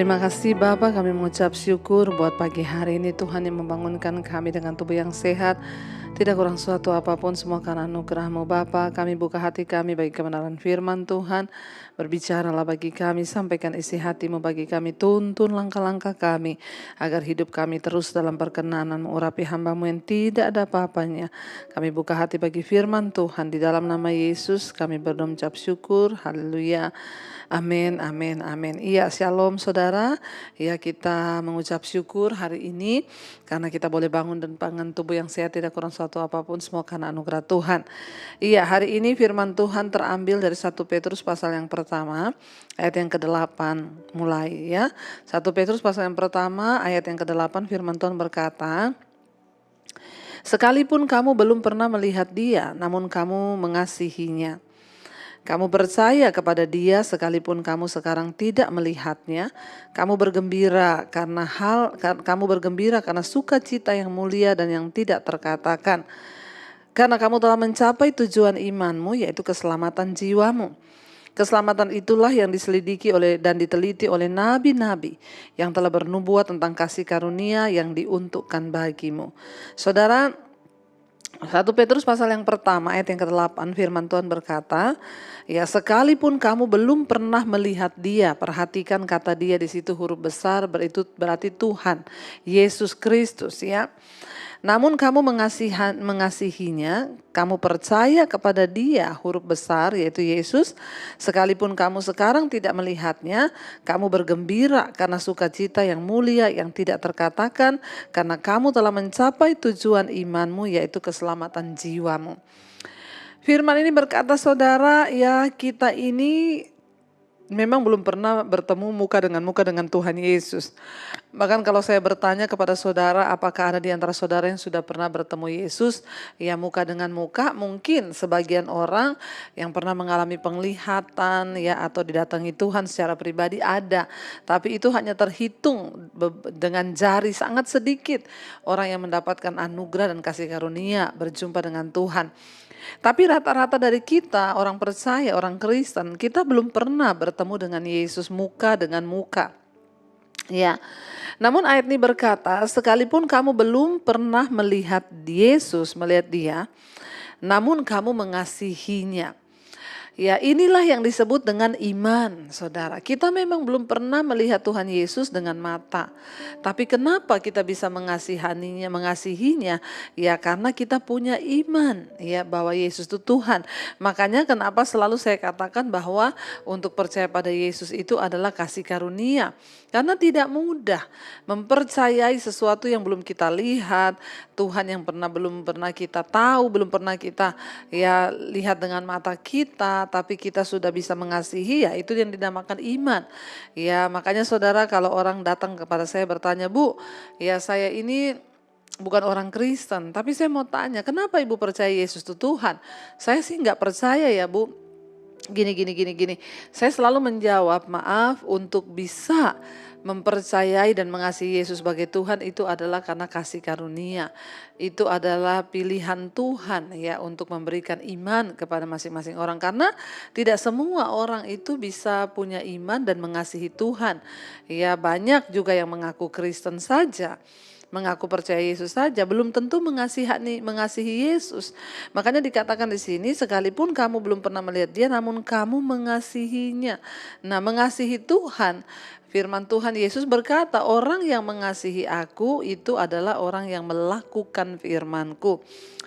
Terima kasih Bapa, kami mengucap syukur buat pagi hari ini Tuhan yang membangunkan kami dengan tubuh yang sehat. Tidak kurang suatu apapun, semua karena anugerah-Mu Bapa. Kami buka hati kami bagi kebenaran firman Tuhan. Berbicaralah bagi kami, sampaikan isi hati-Mu bagi kami. Tuntun langkah-langkah kami, agar hidup kami terus dalam perkenanan, mengurapi hamba-Mu yang tidak ada apa-apanya. Kami buka hati bagi firman Tuhan. Di dalam nama Yesus kami berdoa mengucap syukur. Haleluya. Amin, amin, amin. Iya, shalom saudara. Ya, kita mengucap syukur hari ini karena kita boleh bangun dan pangan tubuh yang sehat, tidak kurang suatu apapun, semua karena anugerah Tuhan. Iya, hari ini firman Tuhan terambil dari 1 Petrus pasal yang pertama, ayat yang ke-8 mulai ya. 1 Petrus pasal yang pertama, ayat yang ke-8, firman Tuhan berkata, "Sekalipun kamu belum pernah melihat Dia, namun kamu mengasihinya. Kamu percaya kepada Dia sekalipun kamu sekarang tidak melihatnya. Kamu bergembira karena sukacita yang mulia dan yang tidak terkatakan. Karena kamu telah mencapai tujuan imanmu, yaitu keselamatan jiwamu. Keselamatan itulah yang diselidiki dan diteliti oleh nabi-nabi yang telah bernubuat tentang kasih karunia yang diuntukkan bagimu." Saudara, 1 Petrus pasal yang pertama ayat yang ke-8 firman Tuhan berkata, ya, sekalipun kamu belum pernah melihat Dia, perhatikan kata Dia di situ huruf besar, berarti Tuhan Yesus Kristus ya. Namun kamu mengasihinya, kamu percaya kepada Dia, huruf besar yaitu Yesus, sekalipun kamu sekarang tidak melihatnya, kamu bergembira karena sukacita yang mulia yang tidak terkatakan, karena kamu telah mencapai tujuan imanmu, yaitu keselamatan jiwamu. Firman ini berkata, saudara, ya, kita ini memang belum pernah bertemu muka dengan Tuhan Yesus. Bahkan kalau saya bertanya kepada saudara, apakah ada di antara saudara yang sudah pernah bertemu Yesus, ya, muka dengan muka? Mungkin sebagian orang yang pernah mengalami penglihatan, ya, atau didatangi Tuhan secara pribadi ada. Tapi itu hanya terhitung dengan jari, sangat sedikit orang yang mendapatkan anugerah dan kasih karunia berjumpa dengan Tuhan. Tapi rata-rata dari kita, orang percaya, orang Kristen, kita belum pernah bertemu dengan Yesus muka dengan muka. Ya. Namun ayat ini berkata, sekalipun kamu belum pernah melihat Yesus, melihat Dia, namun kamu mengasihinya. Ya, inilah yang disebut dengan iman, saudara. Kita memang belum pernah melihat Tuhan Yesus dengan mata. Tapi kenapa kita bisa mengasihinya? Ya, karena kita punya iman, ya, bahwa Yesus itu Tuhan. Makanya kenapa selalu saya katakan bahwa untuk percaya pada Yesus itu adalah kasih karunia. Karena tidak mudah mempercayai sesuatu yang belum kita lihat, Tuhan yang belum pernah kita tahu, belum pernah kita, ya, lihat dengan mata kita, tapi kita sudah bisa mengasihi, ya, itu yang dinamakan iman. Ya, makanya saudara, kalau orang datang kepada saya bertanya, "Bu, ya, saya ini bukan orang Kristen, tapi saya mau tanya, kenapa Ibu percaya Yesus itu Tuhan?" Saya sih nggak percaya ya, Bu. Gini. Saya selalu menjawab, maaf, untuk bisa mempercayai dan mengasihi Yesus sebagai Tuhan itu adalah karena kasih karunia. Itu adalah pilihan Tuhan, ya, untuk memberikan iman kepada masing-masing orang. Karena tidak semua orang itu bisa punya iman dan mengasihi Tuhan. Ya, banyak juga yang mengaku Kristen saja, mengaku percaya Yesus saja, belum tentu mengasihi Yesus. Makanya dikatakan di sini, sekalipun kamu belum pernah melihat Dia, namun kamu mengasihinya. Nah, mengasihi Tuhan, firman Tuhan Yesus berkata, orang yang mengasihi aku itu adalah orang yang melakukan firman-Ku.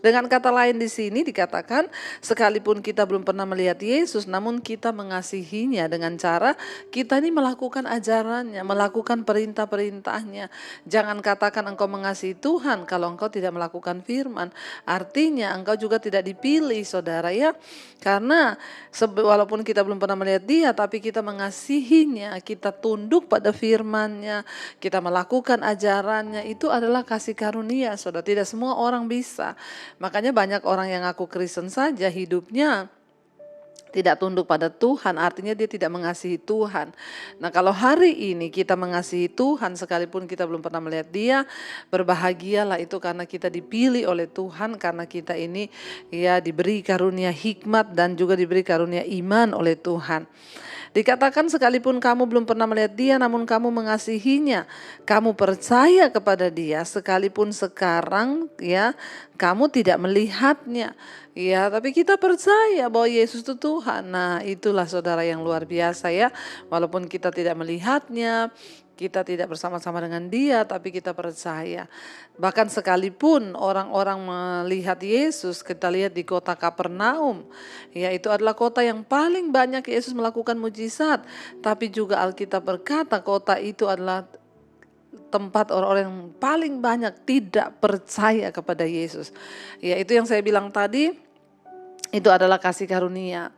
Dengan kata lain di sini dikatakan, sekalipun kita belum pernah melihat Yesus, namun kita mengasihinya dengan cara kita ini melakukan ajarannya, melakukan perintah-perintahnya. Jangan katakan engkau mengasihi Tuhan kalau engkau tidak melakukan firman. Artinya engkau juga tidak dipilih, saudara, ya. Karena walaupun kita belum pernah melihat Dia, tapi kita mengasihinya, kita tunduk pada firman-Nya, kita melakukan ajarannya, itu adalah kasih karunia, saudara. Tidak semua orang bisa. Makanya banyak orang yang ngaku Kristen saja hidupnya tidak tunduk pada Tuhan, artinya dia tidak mengasihi Tuhan. Nah, kalau hari ini kita mengasihi Tuhan sekalipun kita belum pernah melihat Dia, berbahagialah itu karena kita dipilih oleh Tuhan, karena kita ini, ya, diberi karunia hikmat dan juga diberi karunia iman oleh Tuhan. Dikatakan sekalipun kamu belum pernah melihat dia, namun kamu mengasihinya. Kamu percaya kepada dia sekalipun sekarang ya kamu tidak melihatnya. Ya, tapi kita percaya bahwa Yesus itu Tuhan. Nah, itulah saudara yang luar biasa ya. Walaupun kita tidak melihatnya, kita tidak bersama-sama dengan dia, tapi kita percaya. Bahkan sekalipun orang-orang melihat Yesus, kita lihat di kota Kapernaum, ya itu adalah kota yang paling banyak Yesus melakukan mujizat. Tapi juga Alkitab berkata kota itu adalah tempat orang-orang yang paling banyak tidak percaya kepada Yesus. Ya itu yang saya bilang tadi, itu adalah kasih karunia.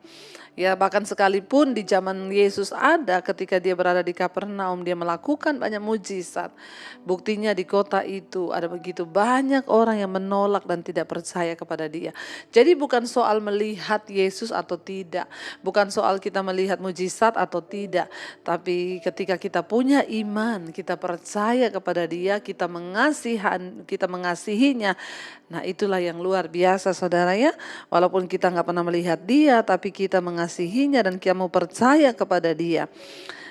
Ya bahkan sekalipun di zaman Yesus ada, ketika dia berada di Kapernaum dia melakukan banyak mujizat. Buktinya di kota itu ada begitu banyak orang yang menolak dan tidak percaya kepada dia. Jadi bukan soal melihat Yesus atau tidak, bukan soal kita melihat mujizat atau tidak, tapi ketika kita punya iman, kita percaya kepada dia, kita mengasihinya. Nah itulah yang luar biasa saudara ya. Walaupun kita gak pernah melihat dia, tapi kita mengasihinya dan kamu percaya kepada dia.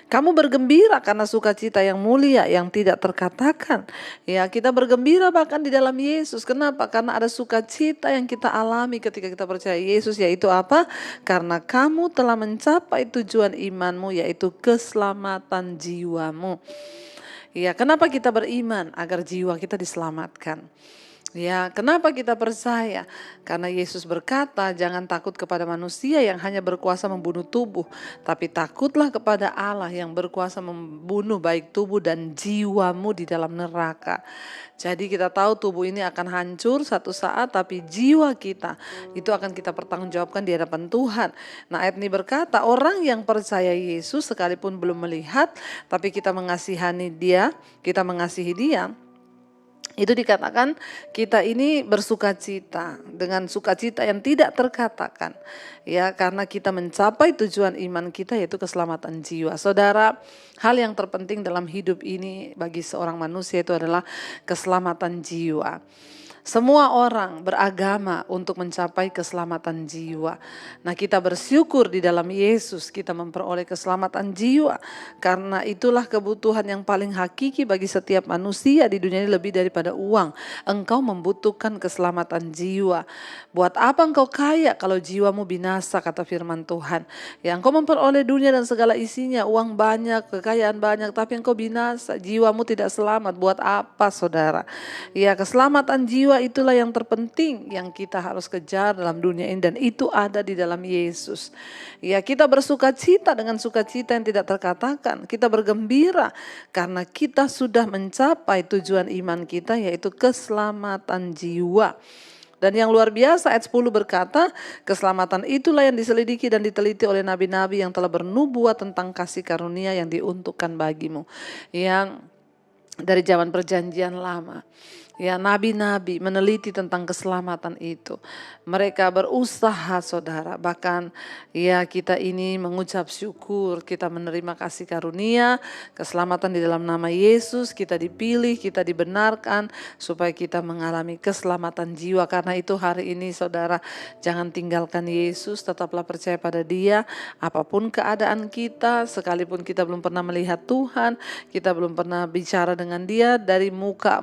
Kamu bergembira karena sukacita yang mulia yang tidak terkatakan. Ya, kita bergembira bahkan di dalam Yesus. Kenapa? Karena ada sukacita yang kita alami ketika kita percaya Yesus, yaitu apa? Karena kamu telah mencapai tujuan imanmu, yaitu keselamatan jiwamu. Ya, kenapa kita beriman? Agar jiwa kita diselamatkan. Ya, kenapa kita percaya? Karena Yesus berkata, jangan takut kepada manusia yang hanya berkuasa membunuh tubuh, tapi takutlah kepada Allah yang berkuasa membunuh baik tubuh dan jiwamu di dalam neraka. Jadi kita tahu tubuh ini akan hancur satu saat, tapi jiwa kita itu akan kita pertanggungjawabkan di hadapan Tuhan. Nah, ayat ini berkata, orang yang percaya Yesus sekalipun belum melihat, tapi kita mengasihi dia, itu dikatakan kita ini bersukacita dengan sukacita yang tidak terkatakan. Ya, karena kita mencapai tujuan iman kita, yaitu keselamatan jiwa. Saudara, hal yang terpenting dalam hidup ini bagi seorang manusia itu adalah keselamatan jiwa. Semua orang beragama untuk mencapai keselamatan jiwa. Nah, kita bersyukur di dalam Yesus kita memperoleh keselamatan jiwa. Karena itulah kebutuhan yang paling hakiki bagi setiap manusia di dunia ini, lebih daripada uang. Engkau membutuhkan keselamatan jiwa. Buat apa engkau kaya kalau jiwamu binasa, kata firman Tuhan. Ya, engkau memperoleh dunia dan segala isinya, uang banyak, kekayaan banyak, tapi engkau binasa, jiwamu tidak selamat. Buat apa saudara? Ya, keselamatan jiwa itulah yang terpenting yang kita harus kejar dalam dunia ini, dan itu ada di dalam Yesus. Ya, kita bersukacita dengan sukacita yang tidak terkatakan. Kita bergembira karena kita sudah mencapai tujuan iman kita, yaitu keselamatan jiwa. Dan yang luar biasa ayat 10 berkata, keselamatan itulah yang diselidiki dan diteliti oleh nabi-nabi yang telah bernubuat tentang kasih karunia yang diuntukkan bagimu. Yang dari zaman perjanjian lama. Ya, nabi-nabi meneliti tentang keselamatan itu. Mereka berusaha saudara, bahkan ya kita ini mengucap syukur, kita menerima kasih karunia, keselamatan di dalam nama Yesus, kita dipilih, kita dibenarkan supaya kita mengalami keselamatan jiwa. Karena itu hari ini saudara, jangan tinggalkan Yesus, tetaplah percaya pada Dia, apapun keadaan kita, sekalipun kita belum pernah melihat Tuhan, kita belum pernah bicara dengan Dia dari muka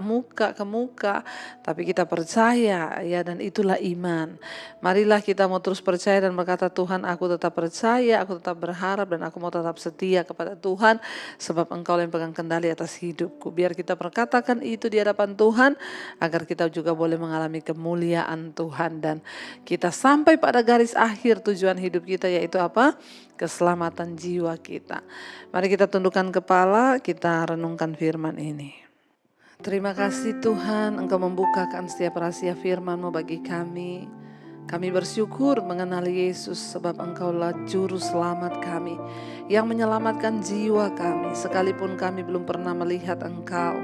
ke muka, tapi kita percaya ya, dan itulah iman. Marilah kita mau terus percaya dan berkata, Tuhan aku tetap percaya, aku tetap berharap, dan aku mau tetap setia kepada Tuhan, sebab Engkau yang pegang kendali atas hidupku. Biar kita perkatakan itu di hadapan Tuhan, agar kita juga boleh mengalami kemuliaan Tuhan, dan kita sampai pada garis akhir tujuan hidup kita, yaitu apa? Keselamatan jiwa kita. Mari kita tundukkan kepala, kita renungkan firman ini. Terima kasih Tuhan, Engkau membukakan setiap rahasia firman-Mu bagi kami. Kami bersyukur mengenali Yesus, sebab Engkaulah juru selamat kami yang menyelamatkan jiwa kami. Sekalipun kami belum pernah melihat Engkau,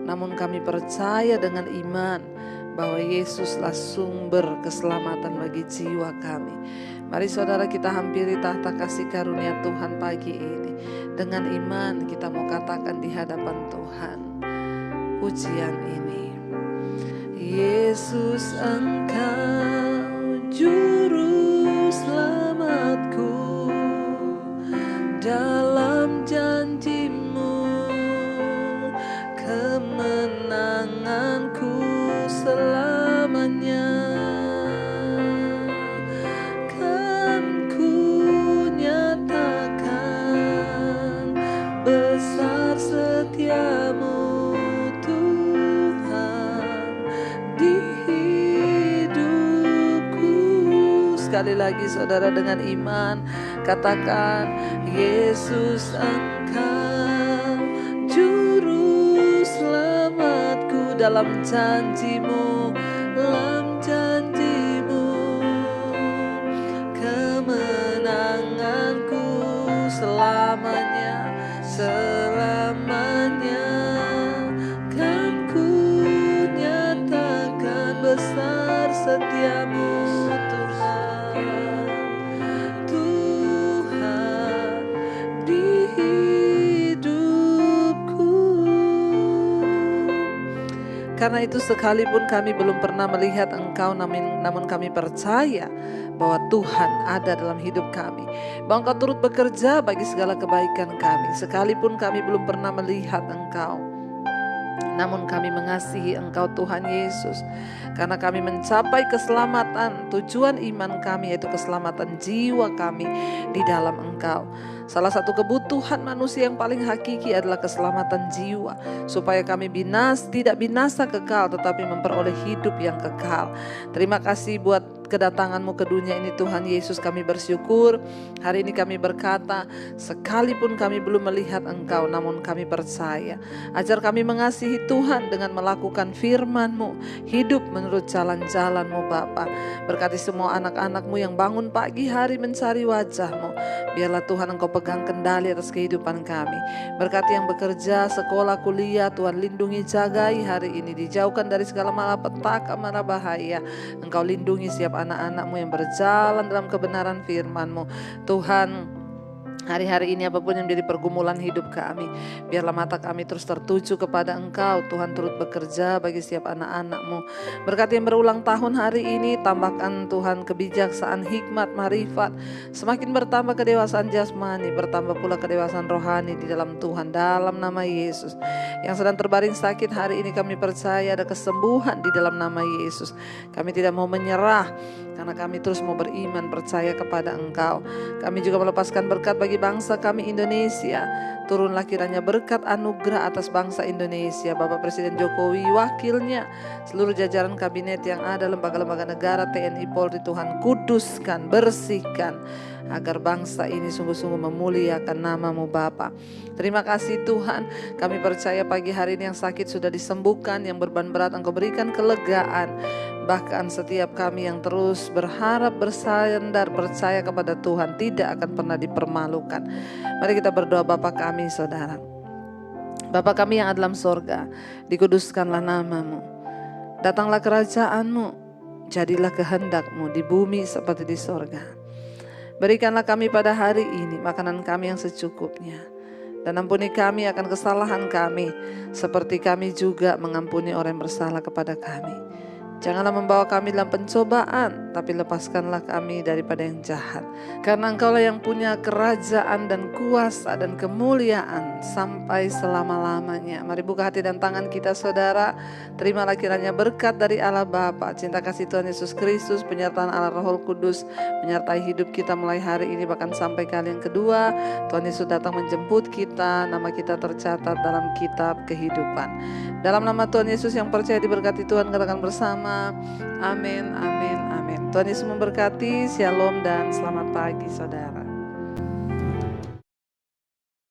namun kami percaya dengan iman bahwa Yesuslah sumber keselamatan bagi jiwa kami. Mari saudara, kita hampiri tahta kasih karunia Tuhan pagi ini. Dengan iman kita mau katakan di hadapan Tuhan pujian ini. Yesus, Engkau juru selamatku sekali lagi saudara dengan iman. Katakan, Yesus Engkau juru selamatku, dalam janji-Mu, dalam janji-Mu, kemenanganku selamanya, selamanya. Kan ku nyatakan besar setiamu Tuhan, Tuhan di hidupku. Karena itu sekalipun kami belum pernah melihat Engkau, namun kami percaya bahwa Tuhan ada dalam hidup kami, bahwa Engkau turut bekerja bagi segala kebaikan kami. Sekalipun kami belum pernah melihat Engkau, namun kami mengasihi Engkau Tuhan Yesus, karena kami mencapai keselamatan. Tujuan iman kami yaitu keselamatan jiwa kami di dalam Engkau. Salah satu kebutuhan manusia yang paling hakiki adalah keselamatan jiwa, supaya kami tidak binasa kekal, tetapi memperoleh hidup yang kekal. Terima kasih buat kedatangan-Mu ke dunia ini Tuhan Yesus. Kami bersyukur hari ini kami berkata, sekalipun kami belum melihat Engkau, namun kami percaya. Ajar kami mengasihi Tuhan dengan melakukan firman-Mu, hidup menurut jalan-jalan-Mu Bapa. Berkati semua anak-anak-Mu yang bangun pagi hari mencari wajah-Mu. Biarlah Tuhan Engkau pegang kendali atas kehidupan kami. Berkati yang bekerja, sekolah, kuliah, Tuhan lindungi, jagai hari ini. Dijauhkan dari segala malapetaka, mara bahaya. Engkau lindungi siap anak-anak-Mu yang berjalan dalam kebenaran firman-Mu. Tuhan, hari-hari ini apapun yang menjadi pergumulan hidup kami, biarlah mata kami terus tertuju kepada Engkau. Tuhan turut bekerja bagi setiap anak-anak-Mu. Berkati yang berulang tahun hari ini, tambahkan Tuhan kebijaksanaan, hikmat, marifat. Semakin bertambah kedewasaan jasmani, bertambah pula kedewasaan rohani di dalam Tuhan, dalam nama Yesus. Yang sedang terbaring sakit hari ini kami percaya ada kesembuhan di dalam nama Yesus. Kami tidak mau menyerah, karena kami terus mau beriman, percaya kepada Engkau. Kami juga melepaskan berkat bagi bangsa kami Indonesia. Turunlah kiranya berkat anugerah atas bangsa Indonesia. Bapak Presiden Jokowi, wakilnya, seluruh jajaran kabinet yang ada, lembaga-lembaga negara, TNI, Polri, Tuhan kuduskan, bersihkan, agar bangsa ini sungguh-sungguh memuliakan nama-Mu Bapa. Terima kasih Tuhan, kami percaya pagi hari ini yang sakit sudah disembuhkan, yang beban berat Engkau berikan kelegaan. Bahkan setiap kami yang terus berharap, bersandar, percaya kepada Tuhan tidak akan pernah dipermalukan. Mari kita berdoa. Bapa kami saudara, Bapa kami yang ada dalam sorga, dikuduskanlah nama-Mu. Datanglah kerajaan-Mu, jadilah kehendak-Mu di bumi seperti di sorga. Berikanlah kami pada hari ini makanan kami yang secukupnya, dan ampuni kami akan kesalahan kami, seperti kami juga mengampuni orang yang bersalah kepada kami. Janganlah membawa kami dalam pencobaan, tapi lepaskanlah kami daripada yang jahat. Karena Engkaulah yang punya kerajaan dan kuasa dan kemuliaan sampai selama-lamanya. Mari buka hati dan tangan kita saudara. Terimalah kiranya berkat dari Allah Bapa, cinta kasih Tuhan Yesus Kristus, penyertaan Allah Roh Kudus menyertai hidup kita mulai hari ini bahkan sampai kali yang kedua. Tuhan Yesus datang menjemput kita, nama kita tercatat dalam kitab kehidupan. Dalam nama Tuhan Yesus yang percaya diberkati Tuhan, katakan bersama, amin, amin, amin. Tuhan Yesus memberkati, shalom dan selamat pagi saudara.